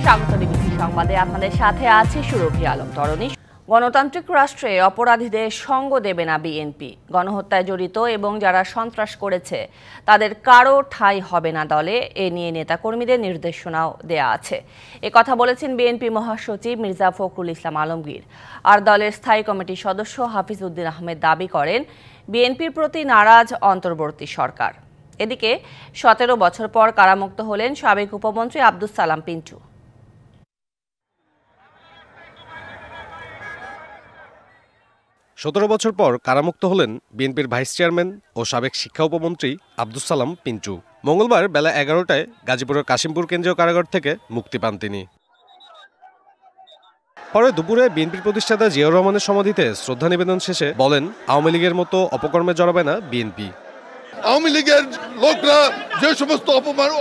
স্বাগত ডিবিসি সংবাদে আপনাদের সাথে আছি সুরভি আলম তরণী। গণতান্ত্রিক রাষ্ট্রে অপরাধীদের সঙ্গ দেবে না বিএনপি। গণহত্যায় জড়িত এবং যারা সন্ত্রাস করেছে তাদের কারো ঠাঁই হবে না দলে, এ নিয়ে নেতাকর্মীদের নির্দেশনাও দেয়া আছে। কথা বলেছেন বিএনপি মহাসচিব মির্জা ফখরুল ইসলাম আলমগীর। আর দলের স্থায়ী কমিটির সদস্য হাফিজ উদ্দিন আহমেদ দাবি করেন, বিএনপির প্রতি নারাজ অন্তর্বর্তী সরকার। এদিকে 17 বছর পর কারামুক্ত হলেন সাবেক উপমন্ত্রী আব্দুস সালাম পিন্টু। 17 বছর পর কারামুক্ত হলেন বিএনপির ভাইস চেয়ারম্যান ও সাবেক শিক্ষা উপমন্ত্রী আব্দুস সালাম পিন্টু। মঙ্গলবার বেলা 11টায় গাজীপুরের কাশিমপুর কেন্দ্রীয় কারাগার থেকে মুক্তি পান তিনি। পরে দুপুরে বিএনপির প্রতিষ্ঠাতা জিয়াউর রহমানের সমাধিতে শ্রদ্ধা নিবেদন শেষে বলেন, আওয়ামী লীগের মতো অপকর্মে জড়াবে না বিএনপি। আওয়ামী লীগের লোকরা যে সমস্ত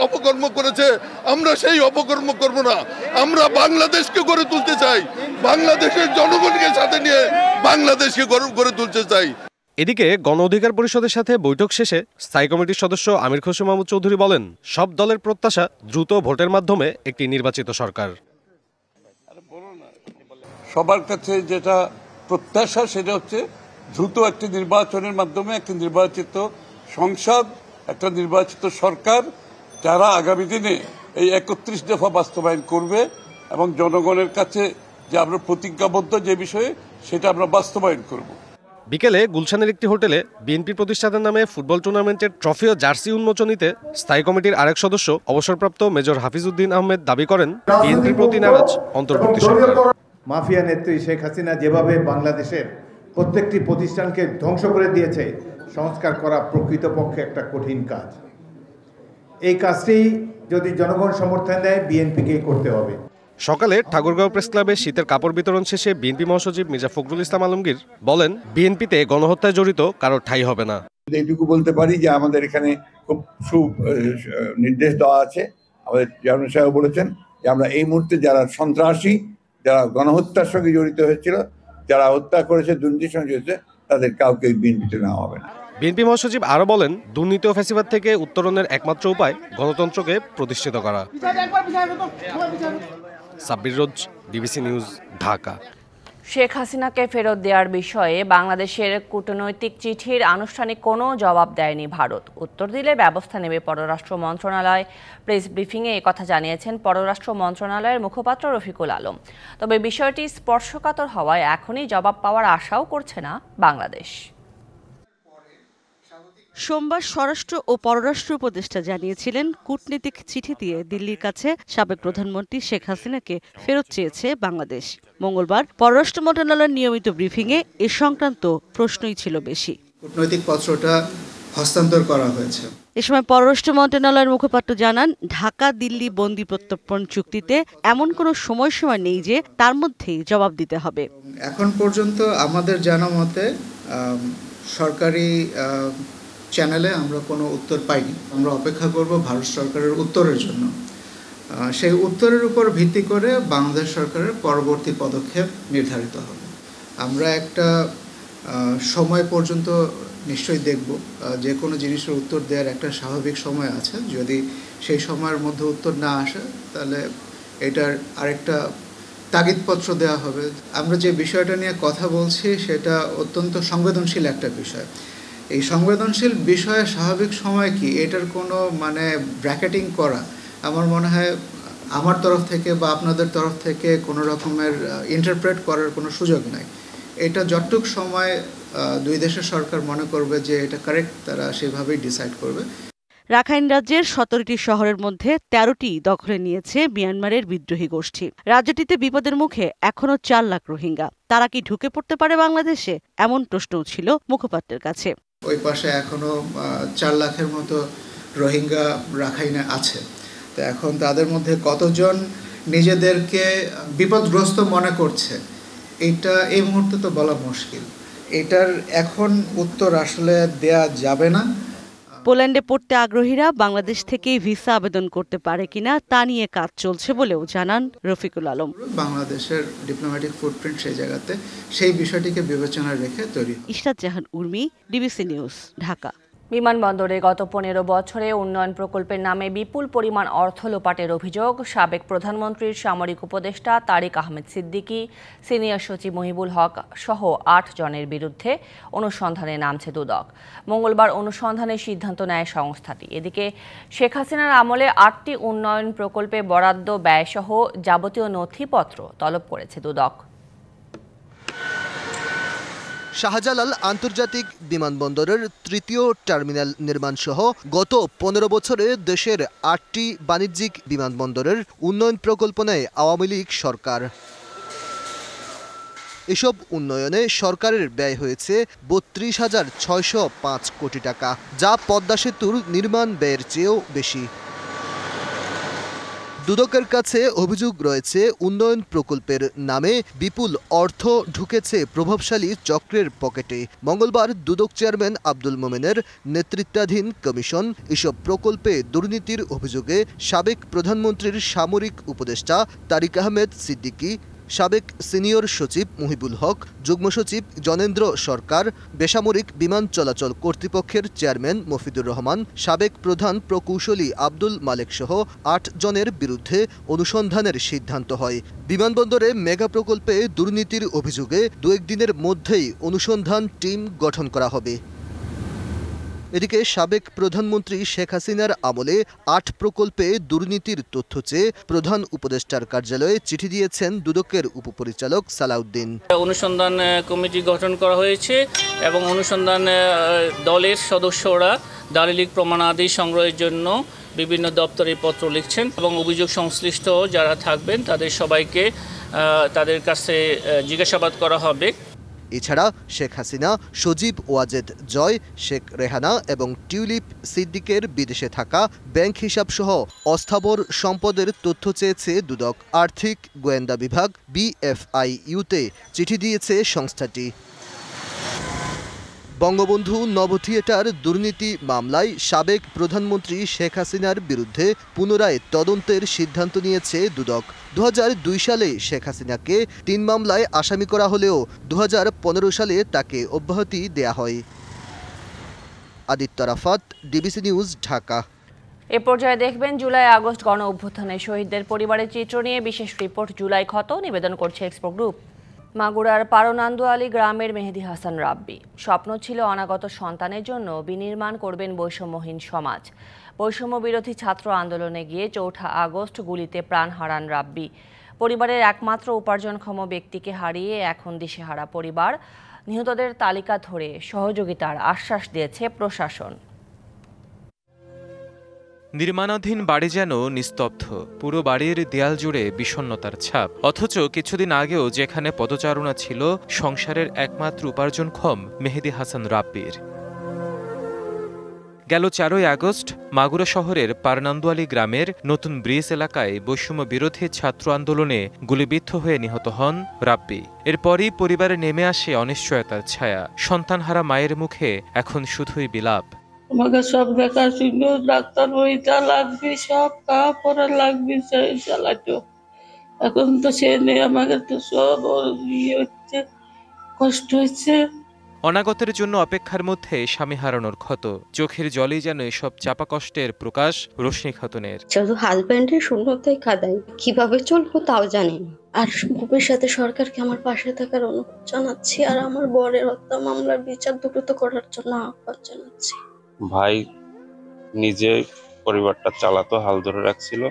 অপকর্ম করেছে, আমরা সেই অপকর্ম করব না। আমরা বাংলাদেশকে গড়ে তুলতে চাই, বাংলাদেশের জনগণকে সাথে নিয়ে বাংলাদেশকে গড়ে তুলতে চাই। এদিকে গণ অধিকার পরিষদের সাথে বৈঠক শেষে স্থায়ী কমিটির সদস্য আমির খসরু মাহমুদ চৌধুরী বলেন, সব দলের প্রত্যাশা দ্রুত ভোটের মাধ্যমে একটি নির্বাচিত সরকার। সবার কাছে যেটা প্রত্যাশা সেটা হচ্ছে দ্রুত একটি নির্বাচনের মাধ্যমে একটি নির্বাচিত সংসদ, একটা নির্বাচিত সরকার, যারা আগামী দিনে এই 31 দফা বাস্তবায়ন করবে এবং জনগণের কাছে যে আমরা প্রতিজ্ঞাবদ্ধ যে বিষয়ে সেটা আমরা বাস্তবায়ন করব। বিকেলে গুলশানের একটি হোটেলে বিএনপি প্রতিষ্ঠাতার নামে ফুটবল টুর্নামেন্টের ট্রফি ও জার্সি উন্মোচনীতে স্থায়ী কমিটির আরেক সদস্য অবসরপ্রাপ্ত মেজর হাফিজ উদ্দিন আহমেদ দাবি করেন, বিএনপির প্রতি নারাজ অন্তর্বর্তী সরকার। মাফিয়া নেত্রী শেখ হাসিনা যেভাবে বাংলাদেশের প্রত্যেকটি প্রতিষ্ঠানকে ধ্বংস করে দিয়েছে, সংস্কার করা প্রকৃতপক্ষে একটা কঠিন কাজ। এই কাজটি যদি জনগণ সমর্থন দেয়, বিএনপিকে করতে হবে। সকালে ঠাকুরগাঁও প্রেস ক্লাবে শীতের কাপড় বিতরণ শেষে বিএনপি মহাসচিব মির্জা ফখরুল ইসলাম আলমগীর বলেন, বিএনপিতে গণহত্যায় জড়িত কারো ঠাঁই হবে না। এইটুকু বলতে পারি যে আমাদের এখানে খুব নির্দেশ দেওয়া আছে। আমাদের চেয়ারম্যান সাহেব বলেছেন যে আমরা এই মুহূর্তে যারা সন্ত্রাসী, যারা গণহত্যার সঙ্গে জড়িত হয়েছিল, যারা হত্যা করেছে, দুর্নীতির সঙ্গে জড়িত, তাদের কাউকে বিএনপিতে নেওয়া হবে না। বিএনপি মহাসচিব আরো বলেন, দুর্নীতি ও ফ্যাসিবাদ থেকে উত্তরণের একমাত্র উপায় গণতন্ত্রকে প্রতিষ্ঠিত করা। সাব্বির রোজ, ডিবিসি নিউজ, ঢাকা। শেখ হাসিনাকে ফেরত দেওয়ার বিষয়ে বাংলাদেশের কূটনৈতিক চিঠির আনুষ্ঠানিক কোনো জবাব দেয়নি ভারত। উত্তর দিলে ব্যবস্থা নেবে পররাষ্ট্র মন্ত্রণালয়। প্রেস ব্রিফিংয়ে একথা জানিয়েছেন পররাষ্ট্র মন্ত্রণালয়ের মুখপাত্র রফিকুল আলম। তবে বিষয়টি স্পর্শকাতর হওয়ায় এখনই জবাব পাওয়ার আশাও করছে না বাংলাদেশ। সোমবার স্বরাষ্ট্র ও পররাষ্ট্র উপদেষ্টা জানিয়েছিলেন, কূটনীতিক চিঠি দিয়ে দিল্লির কাছে সাবেক প্রধানমন্ত্রী শেখ হাসিনাকে ফেরত চেয়েছে বাংলাদেশ। মঙ্গলবার পররাষ্ট্র মন্ত্রণালয়ের নিয়মিত ব্রিফিংয়ে এ সংক্রান্ত প্রশ্নই ছিল বেশি। কূটনৈতিক পত্রটা হস্তান্তর করা হয়েছে। এ সময় পররাষ্ট্র মন্ত্রণালয়ের মুখপাত্র জানান, ঢাকা দিল্লি বন্দি প্রত্যর্পণ চুক্তিতে এমন কোনো সময়সীমা নেই যে তার মধ্যেই জবাব দিতে হবে। এখন পর্যন্ত আমাদের জানা মতে সরকারি চ্যানেলে আমরা কোনো উত্তর পাইনি। আমরা অপেক্ষা করব ভারত সরকারের উত্তরের জন্য। সেই উত্তরের উপর ভিত্তি করে বাংলাদেশ সরকারের পরবর্তী পদক্ষেপ নির্ধারিত হবে। আমরা একটা সময় পর্যন্ত নিশ্চয়ই দেখব, যে কোনো জিনিসের উত্তর দেওয়ার একটা স্বাভাবিক সময় আছে। যদি সেই সময়ের মধ্যে উত্তর না আসে, তাহলে এটার আরেকটা তাগিদপত্র দেওয়া হবে। আমরা যে বিষয়টা নিয়ে কথা বলছি সেটা অত্যন্ত সংবেদনশীল একটা বিষয়। এই সংবেদনশীল বিষয়ে স্বাভাবিক সময় কি, এটার কোনো ব্র্যাকেটিং করা আমার মনে হয় আমার তরফ থেকে বা আপনাদের তরফ থেকে কোনো রকমের ইন্টারপ্রেট করার কোনো সুযোগ নাই। এটা যতটুক সময় দুই দেশের সরকার মনে করবে যে এটা কারেক্ট, তারা সেভাবেই ডিসাইড করবে। রাখাইন রাজ্যের 17টি শহরের মধ্যে 13টি দখলে নিয়েছে মিয়ানমারের বিদ্রোহী গোষ্ঠী। রাজ্যটিতে বিপদের মুখে এখনো 4 লাখ রোহিঙ্গা। তারা কি ঢুকে পড়তে পারে বাংলাদেশে? এমন প্রশ্নও ছিল মুখপাত্রের কাছে। ওই পাশে এখনো 4 লাখের মতো রোহিঙ্গা রাখাইনে আছে। তো এখন তাদের মধ্যে কতজন নিজেদেরকে বিপদগ্রস্ত মনে করছে, এটা এই মুহূর্তে তো বলা মুশকিল। এটার এখন উত্তর আসলে দেয়া যাবে না। পোল্যান্ডে পড়তে আগ্রহীরা বাংলাদেশ থেকেই ভিসা আবেদন করতে পারে কিনা তা নিয়ে কাজ চলছে বলেও জানান রফিকুল আলম। বাংলাদেশের ডিপ্লোম্যাটিক ফুটপ্রিন্ট সেই জায়গাতে, সেই বিষয়টিকে বিবেচনায় রেখে তৈরি। ইশরাত জাহান উর্মি, ডিবিসি নিউজ, ঢাকা। বিমানবন্দরে গত 15 বছরে উন্নয়ন প্রকল্পের নামে বিপুল পরিমাণ অর্থ লোপাটের অভিযোগ সাবেক প্রধানমন্ত্রীর সামরিক উপদেষ্টা তারিক আহমেদ সিদ্দিকী, সিনিয়র সচিব মহিবুল হক সহ 8 জনের বিরুদ্ধে অনুসন্ধানে নামছে দুদক। মঙ্গলবার অনুসন্ধানের সিদ্ধান্ত নেয় সংস্থাটি। এদিকে শেখ হাসিনার আমলে 8টি উন্নয়ন প্রকল্পে বরাদ্দ ব্যয়সহ যাবতীয় নথিপত্র তলব করেছে দুদক। শাহজালাল আন্তর্জাতিক বিমানবন্দরের তৃতীয় টার্মিনাল নির্মাণ সহ গত 15 বছরে দেশের 8টি বাণিজ্যিক বিমানবন্দরের উন্নয়ন প্রকল্প নেয় আওয়ামী লীগ সরকার। এসব উন্নয়নে সরকারের ব্যয় হয়েছে 32,605 কোটি টাকা, যা পদ্মা সেতুর নির্মাণ ব্যয়ের চেয়েও বেশি। দুদকের কাছে অভিযোগ রয়েছে উন্নয়ন প্রকল্পের নামে বিপুল অর্থ ঢুকেছে প্রভাবশালী চক্রের পকেটে। মঙ্গলবার দুদক চেয়ারম্যান আব্দুল মোমেনের নেতৃত্বাধীন কমিশন এসব প্রকল্পে দুর্নীতির অভিযোগে সাবেক প্রধানমন্ত্রীর সামরিক উপদেষ্টা তারিক আহমেদ সিদ্দিকী, সাবেক সিনিয়র সচিব মহিবুল হক, যুগ্ম সচিব জনেন্দ্র সরকার, বেসামরিক বিমান চলাচল কর্তৃপক্ষের চেয়ারম্যান মফিদুর রহমান, সাবেক প্রধান প্রকৌশলী আব্দুল মালেক সহ 8 জনের বিরুদ্ধে অনুসন্ধানের সিদ্ধান্ত হয়। বিমানবন্দরে মেগা প্রকল্পে দুর্নীতির অভিযোগে 2-1 দিনের মধ্যেই অনুসন্ধান টিম গঠন করা হবে। এদিকে সাবেক প্রধানমন্ত্রী শেখ হাসিনার আমলে 8 প্রকল্পে দুর্নীতির তথ্য চেয়ে প্রধান উপদেষ্টার কার্যালয়ে চিঠি দিয়েছেন দুদকের উপপরিচালক সালাউদ্দিন। অনুসন্ধান কমিটি গঠন করা হয়েছে এবং অনুসন্ধান দলের সদস্যরা দালিলিক প্রমাণাদি সংগ্রহের জন্য বিভিন্ন দপ্তরে পত্র লিখছেন এবং অভিযোগ সংশ্লিষ্ট যারা থাকবেন তাদের সবাইকে তাদের কাছে জিজ্ঞাসাবাদ করা হবে। এছাড়া শেখ হাসিনা, সজীব ওয়াজেদ জয়, শেখ রেহানা এবং টিউলিপ সিদ্দিকের বিদেশে থাকা ব্যাংক হিসাব সহ অস্থাবর সম্পদের তথ্য চেয়েছে দুদক। আর্থিক গোয়েন্দা বিভাগ BFIU-তে চিঠি দিয়েছে সংস্থাটি। বঙ্গবন্ধু নব থিয়েটার দুর্নীতি মামলায় সাবেক প্রধানমন্ত্রী শেখ হাসিনার বিরুদ্ধে পুনরায় তদন্তের সিদ্ধান্ত নিয়েছে দুদক। 2002 সালে শেখ হাসিনাকে 3 মামলায় আসামি করা হলেও 2015 সালে তাকে অব্যাহতি দেয়া হয়। Aditya Rafat, DBC news, Dhaka. এ পর্যায়ে দেখবেন জুলাই আগস্ট গণ অভ্যুত্থানে শহীদদের পরিবারের চিত্র নিয়ে বিশেষ রিপোর্ট জুলাই ক্ষত, নিবেদন করছে এক্সপো গ্রুপ। মাগুরার পারনান্দুয়ালি গ্রামের মেহেদী হাসান রাব্বি স্বপ্ন ছিল অনাগত সন্তানের জন্য বিনির্মাণ করবেন বৈষম্যহীন সমাজ। বৈষম্য বিরোধী ছাত্র আন্দোলনে গিয়ে 4 আগস্ট গুলিতে প্রাণ হারান রাব্বি। পরিবারের একমাত্র উপার্জনক্ষম ব্যক্তিকে হারিয়ে এখন দিশেহারা পরিবার। নিহতদের তালিকা ধরে সহযোগিতার আশ্বাস দিয়েছে প্রশাসন। নির্মাণাধীন বাড়ি যেন নিস্তব্ধ, পুরো বাড়ির দেয়াল জুড়ে বিষণ্ণতার ছাপ। অথচ কিছুদিন আগেও যেখানে পদচারণা ছিল সংসারের একমাত্র উপার্জনক্ষম মেহেদী হাসান রাব্বির। গেল 4 আগস্ট মাগুরা শহরের পারনান্দুয়ালি গ্রামের নতুন ব্রিজ এলাকায় বৈষম্য বিরোধী ছাত্র আন্দোলনে গুলিবিদ্ধ হয়ে নিহত হন রাব্বি। এরপরই পরিবারে নেমে আসে অনিশ্চয়তার ছায়া। সন্তানহারা মায়ের মুখে এখন শুধুই বিলাপ। আমাকে সব দেখা শুনে ডাক্তার বইটা লাগবে, সব কাপড় লাগবে, চালাতো। এখন তো সে নেই, আমাকে তো সব হচ্ছে, কষ্ট হচ্ছে। অনাগতের জন্য অপেক্ষার মধ্যে স্বামী হারানোর ক্ষত, চোখের জলেই যেন এসব চাপা কষ্টের প্রকাশ রোশনি খাতুনের। শুধু হাজবেন্ডের শূন্যতায় কাঁদাই, কিভাবে চলবো তাও জানি না। আর ভবিষ্যতে সরকারকে আমার পাশে থাকার অনুরোধ জানাচ্ছি, আর আমার বরের হত্যা মামলার বিচার দ্রুত করার জন্য আহ্বান জানাচ্ছি। ভাই নিজে পরিবারটা চালাতো, হাল ধরে রাখছিল।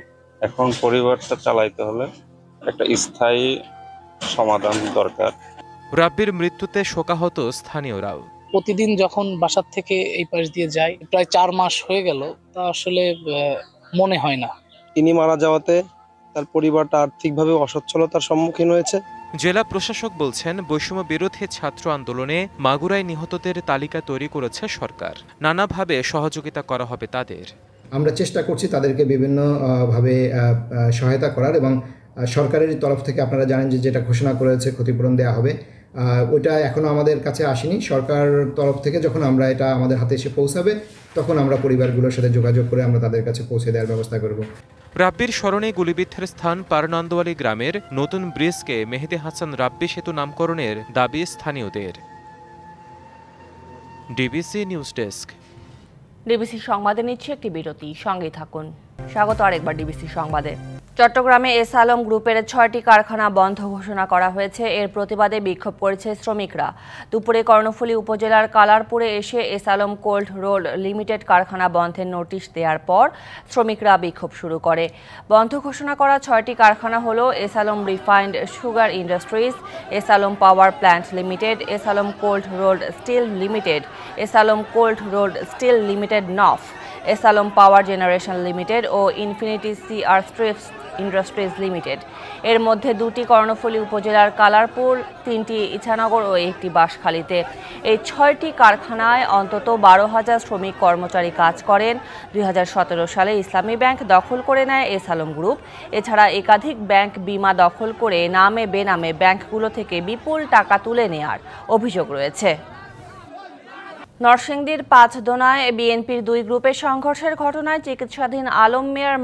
এখন পরিবারটা চালাইতে হলে একটা স্থায়ী সমাধান দরকার। রাব্বির মৃত্যুতে শোকাহত স্থানীয়রাও। প্রতিদিন যখন বাসার থেকে এই পাশ দিয়ে যাই, প্রায় 4 মাস হয়ে গেল, তা আসলে মনে হয় না। তিনি মারা যাওয়াতে তার পরিবারটা আর্থিকভাবে অসচ্ছলতার সম্মুখীন হয়েছে। জেলা প্রশাসক বলছেন, বৈষম্য বিরোধী ছাত্র আন্দোলনে মাগুরায় নিহতদের তালিকা তৈরি করেছে সরকার। নানাভাবে সহযোগিতা করা হবে তাদের। আমরা চেষ্টা করছি তাদেরকে বিভিন্ন ভাবে সহায়তা করার, এবং সরকারের তরফ থেকে আপনারা জানেন যে যেটা ঘোষণা করেছে ক্ষতিপূরণ দেওয়া হবে, ওইটা এখনও আমাদের কাছে আসেনি। সরকার তরফ থেকে যখন আমরা এটা আমাদের হাতে এসে পৌঁছাবে, তখন আমরা পরিবারগুলোর সাথে যোগাযোগ করে আমরা তাদের কাছে পৌঁছে দেওয়ার ব্যবস্থা করব। রাব্বির স্মরণে গুলিবিদ্ধের স্থান পারনান্দুয়ালি গ্রামের নতুন ব্রিজকে মেহেদী হাসান রাব্বি সেতু নামকরণের দাবি স্থানীয়দের। DBC news desk. ডিবিসি সংবাদে নিচ্ছে একটি বিরতি, সঙ্গেই থাকুন। স্বাগত আরেকবার ডিবিসি সংবাদে। চট্টগ্রামে এস আলম গ্রুপের 6টি কারখানা বন্ধ ঘোষণা করা হয়েছে। এর প্রতিবাদে বিক্ষোভ করেছে শ্রমিকরা। দুপুরে কর্ণফুলী উপজেলার কালারপুরে এসে S Alam cold roll limited কারখানা বন্ধের নোটিশ দেওয়ার পর শ্রমিকরা বিক্ষোভ শুরু করে। বন্ধ ঘোষণা করা 6টি কারখানা হলো S Alam refined sugar industries, S Alam power plant limited, S Alam cold rolled steel limited, S Alam cold rolled steel limited নফ, S Alam power generation limited ও infinity CR strips industries limited. এর মধ্যে 2টি কর্ণফুলী উপজেলার কালারপুর, 3টি ইছানগর ও 1টি বাঁশখালীতে। এই 6টি কারখানায় অন্তত 12,000 শ্রমিক কর্মচারী কাজ করেন। 2017 সালে ইসলামী ব্যাংক দখল করে নেয় এস আলম গ্রুপ। এছাড়া একাধিক ব্যাংক বিমা দখল করে নামে বেনামে ব্যাংকগুলো থেকে বিপুল টাকা তুলে নেওয়ার অভিযোগ রয়েছে। নরসিংদীর পাঁচদোনায় বিএনপির 2 গ্রুপের সংঘর্ষের ঘটনায় চিকিৎসাধীন আলম মিয়ার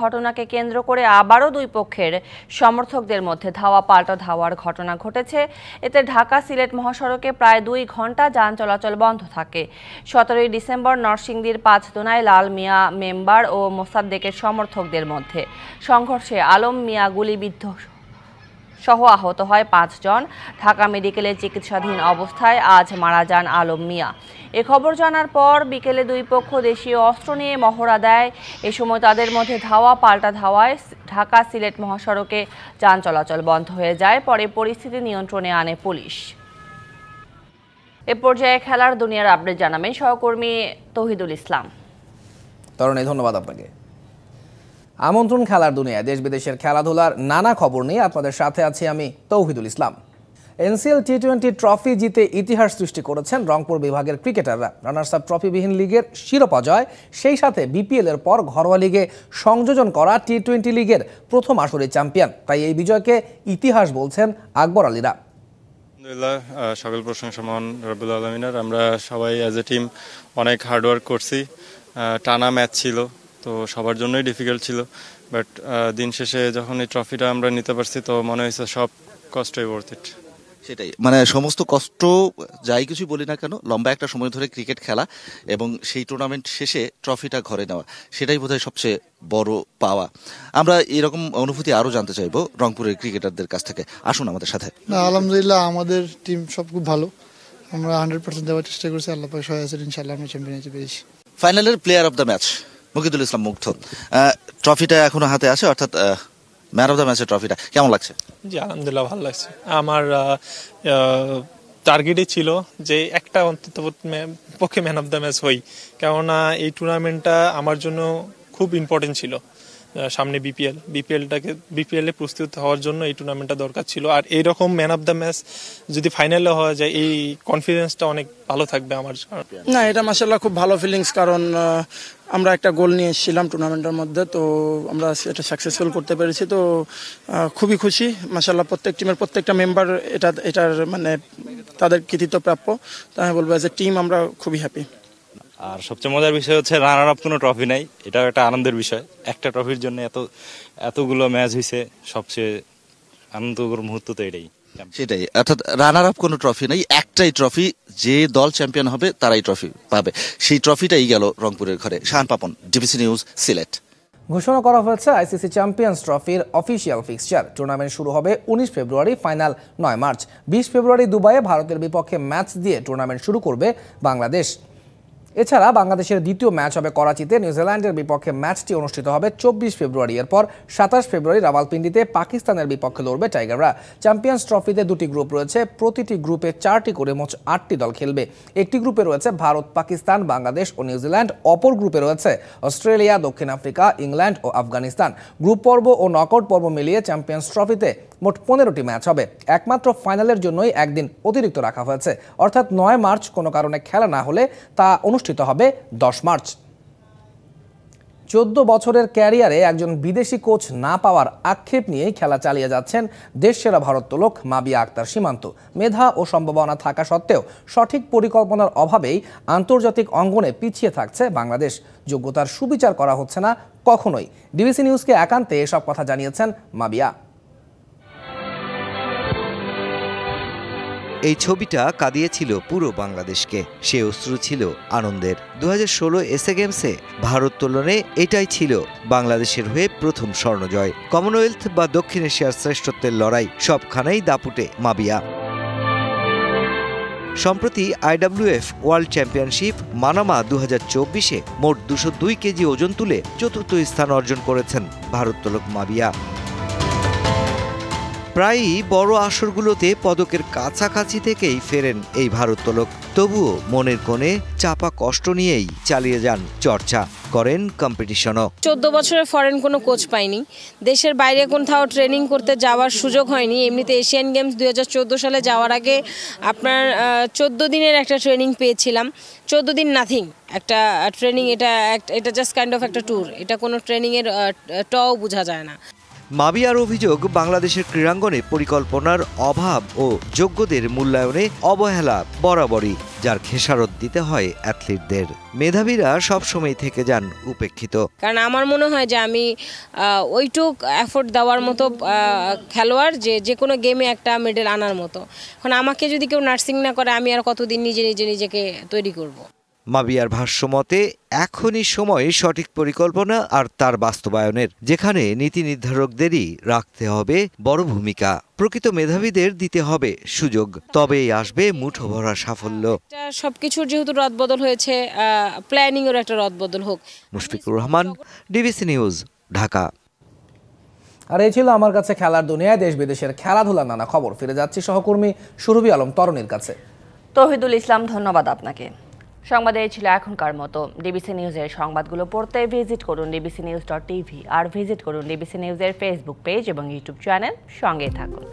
ঘটনাকে কেন্দ্র করে আবারও 2 পক্ষের সমর্থকদের মধ্যে ধাওয়া পাল্টা ধাওয়ার ঘটনা ঘটেছে। এতে ঢাকা সিলেট মহাসড়কে প্রায় 2 ঘন্টা যান চলাচল বন্ধ থাকে। 17 ডিসেম্বর নরসিংদীর পাঁচদোনায় লাল মিয়া মেম্বার ও মোসাদ্দেকের সমর্থকদের মধ্যে সংঘর্ষে আলম মিয়া গুলিবিদ্ধ সহ আহত হয় 5 জন। ঢাকা মেডিকেলে চিকিৎসাধীন অবস্থায় আজ মারা যান আলম মিয়া। এ খবর জানার পর বিকেলে 2 পক্ষ দেশীয় অস্ত্র নিয়ে মহড়া দেয়। এ সময় তাদের মধ্যে ধাওয়া পাল্টা ধাওয়ায় ঢাকা সিলেট মহাসড়কে যান চলাচল বন্ধ হয়ে যায়। পরে পরিস্থিতি নিয়ন্ত্রণে আনে পুলিশ। এ পর্যায়ে খেলার দুনিয়ার আপডেট জানাবেন সহকর্মী তৌহিদুল ইসলাম। তরুণী, ধন্যবাদ আপনাকে। আমন্ত্রণ খেলার দুনিয়ায় দেশ বিদেশের খেলাধুলার নানা খবর নিয়ে আপনাদের সাথে আছি আমি তৌহিদুল ইসলাম। এনসিএল টি20 ট্রফি জিতে ইতিহাস সৃষ্টি করেছেন রংপুর বিভাগের ক্রিকেটাররা। রানার্স আপ ট্রফিবিহীন লিগের শিরোপা জয়, সেই সাথে বিপিএল এর পর ঘরোয়া লিগে সংযোজন করা টি20 লিগের প্রথম আসরের চ্যাম্পিয়ন। তাই এই বিজয়কে ইতিহাস বলছেন আকবর আলীরা। আলহামদুলিল্লাহ, সকল প্রশংসা মহান রব্বুল আলামিনের। আমরা সবাই অ্যাজ এ টিম অনেক হার্ডওয়ার্ক করছি। টানা ম্যাচ ছিল, তো সবার জন্যই ডিফিকাল্ট ছিল, বাট দিন শেষে যখন এই ট্রফিটা আমরা নিতে পারছি তো মনে হয়েছে সব কষ্টই ওয়ার্থ ইট। সেটাই, মানে সমস্ত কষ্ট যাই কিছু বলি না কেন, লম্বা একটা সময় ধরে ক্রিকেট খেলা এবং সেই টুর্নামেন্ট শেষে ট্রফিটা ঘরে নেওয়া, সেটাই বোধহয় সবচেয়ে বড় পাওয়া। আমরা এরকম অনুভূতি আরো জানতে চাইবো রংপুরের ক্রিকেটারদের কাছ থেকে। আসুন আমাদের সাথে। আলহামদুলিল্লাহ, আমাদের টিম সব খুব ভালো, আমরা 100% দেওয়ার চেষ্টা করছি। আল্লাহ পাক সহায় আছেন, ইনশাআল্লাহ আমরা চ্যাম্পিয়ন হতে পেরেছি। ফাইনালের player of the match Mukidul Islam Mugdha, ট্রফিটা এখনো হাতে আছে, অর্থাৎ ম্যান অফ দ্য ম্যাচের ট্রফিটা কেমন লাগছে? জি আলহামদুলিল্লাহ ভালো লাগছে। আমার টার্গেটই ছিল যে একটা অন্তত পক্ষে ম্যান অফ দ্য ম্যাচ হই, কেননা এই টুর্নামেন্টটা আমার জন্য খুব ইম্পর্টেন্ট ছিল। সামনে বিপিএলে প্রস্তুত হওয়ার জন্য এই টুর্নামেন্টটা দরকার ছিল। আর এইরকম ম্যান অফ দ্য ম্যাচ যদি ফাইনালে হওয়া যায়, এই কনফিডেন্সটা অনেক ভালো থাকবে আমার। না, এটা মাশাআল্লাহ খুব ভালো ফিলিংস, কারণ আমরা একটা গোল নিয়ে এসেছিলাম টুর্নামেন্টের মধ্যে, তো আমরা এটা সাকসেসফুল করতে পেরেছি। তো খুবই খুশি মাশাআল্লাহ। প্রত্যেক টিমের প্রত্যেকটা মেম্বার এটার মানে তাদের কৃতিত্ব প্রাপ্য। তাই আমি বলবো, অ্যাজ এ টিম আমরা খুবই হ্যাপি। আর সবচেয়ে মজার বিষয় হচ্ছে রানার আপ কোনো ট্রফি নাই, এটাও একটা আনন্দের বিষয়। একটা ট্রফির জন্য এতগুলো ম্যাচ হয়েছে, সবচেয়ে আনন্দকর মুহূর্ত তো এটাই। সেটাই, অর্থাৎ রানার আপ কোনো ট্রফি নাই, একটাই ট্রফি, যে দল চ্যাম্পিয়ন হবে তারাই ট্রফি পাবে। সেই ট্রফিটাই গেল রংপুরের ঘরে। Shahan Papon, DBC news, Sylhet. ঘোষণা করা হয়েছে আইসিসি চ্যাম্পিয়ন্স ট্রফির অফিসিয়াল ফিক্সচার। টুর্নামেন্ট শুরু হবে 19 ফেব্রুয়ারি, ফাইনাল 9 মার্চ। 20 ফেব্রুয়ারি দুবাইয়ে ভারতের বিপক্ষে ম্যাচ দিয়ে টুর্নামেন্ট শুরু করবে বাংলাদেশ। এছাড়া বাংলাদেশের দ্বিতীয় ম্যাচ হবে করাচিতে, নিউজিল্যান্ডের বিপক্ষে ম্যাচটি অনুষ্ঠিত হবে 24 ফেব্রুয়ারি। এরপর 27 ফেব্রুয়ারি রাওয়ালপিন্ডিতে পাকিস্তানের বিপক্ষে লড়বে টাইগাররা। চ্যাম্পিয়ন্স ট্রফিতে 2টি গ্রুপ রয়েছে, প্রতিটি গ্রুপে 4টি করে মোট 8টি দল খেলবে। একটি গ্রুপে রয়েছে ভারত, পাকিস্তান, বাংলাদেশ ও নিউজিল্যান্ড। অপর গ্রুপে রয়েছে অস্ট্রেলিয়া, দক্ষিণ আফ্রিকা, ইংল্যান্ড ও আফগানিস্তান। গ্রুপ পর্ব ও নকআউট পর্ব মিলিয়ে চ্যাম্পিয়ন্স ট্রফিতে মোট 15টি ম্যাচ হবে। একমাত্র ফাইনালের জন্যই একদিন অতিরিক্ত রাখা হয়েছে, অর্থাৎ 9 মার্চ কোনো কারণে খেলা না হলে তা অনুষ্ঠিত হবে 10 মার্চ। 14 বছরের ক্যারিয়ারে একজন বিদেশি কোচ না পাওয়ার আক্ষেপ নিয়েই খেলা চালিয়ে যাচ্ছেন দেশসেরা ভারোত্তোলক মাবিয়া আক্তার সীমান্ত। মেধা ও সম্ভাবনা থাকা সত্ত্বেও সঠিক পরিকল্পনার অভাবেই আন্তর্জাতিক অঙ্গনে পিছিয়ে থাকছে বাংলাদেশ। যোগ্যতার সুবিচার করা হচ্ছে না কখনোই। ডিবিসি নিউজকে একান্তে এসব কথা জানিয়েছেন মাবিয়া। এই ছবিটা কাঁদিয়েছিল পুরো বাংলাদেশকে। সে অশ্রু ছিল আনন্দের। 2016 এসএ গেমসে ভারোত্তোলনে এটাই ছিল বাংলাদেশের হয়ে প্রথম স্বর্ণজয়। কমনওয়েলথ বা দক্ষিণ এশিয়ার শ্রেষ্ঠত্বের লড়াই সবখানেই দাপুটে মাবিয়া। সম্প্রতি IWF ওয়ার্ল্ড চ্যাম্পিয়নশিপ মানামা 2024-এ মোট 202 কেজি ওজন তুলে চতুর্থ স্থান অর্জন করেছেন ভারোত্তোলক মাবিয়া। প্রায়ই বড় আসরগুলোতে পদকের কাছাকাছি থেকেই ফেরেন এই ভারোত্তোলক। তবুও মনের কোণে চাপা কষ্ট নিয়েই চালিয়ে যান চর্চা, করেন কম্পিটিশনও। 14 বছরের ফরেন কোনো কোচ পাইনি, দেশের বাইরে কোথাও ট্রেনিং করতে যাওয়ার সুযোগ হয়নি। এমনিতে এশিয়ান গেমস 2014 সালে যাওয়ার আগে আপনার 14 দিনের একটা ট্রেনিং পেয়েছিলাম। 14 দিন নাথিং, একটা ট্রেনিং, এটা জাস্ট কাইন্ড অফ একটা ট্যুর, এটা কোনো ট্রেনিংয়ের টও বোঝা যায় না। মাবিয়ার অভিযোগ, বাংলাদেশের ক্রীড়াঙ্গনে পরিকল্পনার অভাব ও যোগ্যদের মূল্যায়নে অবহেলা বরাবরই, যার খেসারত দিতে হয় অ্যাথলিটদের। মেধাবীরা সবসময় থেকে যান উপেক্ষিত। কারণ আমার মনে হয় যে আমি ওইটুক এফোর্ট দেওয়ার মতো খেলোয়াড় যে কোনো গেমে একটা মেডেল আনার মতো। এখন আমাকে যদি কেউ নার্সিং না করে, আমি আর কতদিন নিজেকে তৈরি করব। মাবিয়ার ভাষ্যমতে এখনই সময় সঠিক পরিকল্পনা আর তার বাস্তবায়নের, যেখানে নীতি নির্ধারকদেরই রাখতে হবে বড় ভূমিকা। প্রকৃত মেধাবীদের দিতে হবে সুযোগ, তবেই আসবে মুঠো ভরা সাফল্য। সবকিছুর যেহেতু রদবদল হয়েছে, প্ল্যানিং এর একটা রদবদল হোক। Mushfiqur Rahman, DBC news, Dhaka. আর এই ছিল আমার কাছে খেলার দুনিয়ায় দেশ বিদেশের খেলাধুলার নানা খবর। ফিরে যাচ্ছি সহকর্মী সুরভি আলম তরুণীর কাছে। তৌহিদুল ইসলাম, ধন্যবাদ আপনাকে। সংবাদে এই ছিল এখনকার মতো। ডিবিসি নিউজের সংবাদগুলো পড়তে ভিজিট করুন dbcnews.tv আর ভিজিট করুন ডিবিসি নিউজের ফেসবুক পেজ এবং ইউটিউব চ্যানেল। সঙ্গেই থাকুন।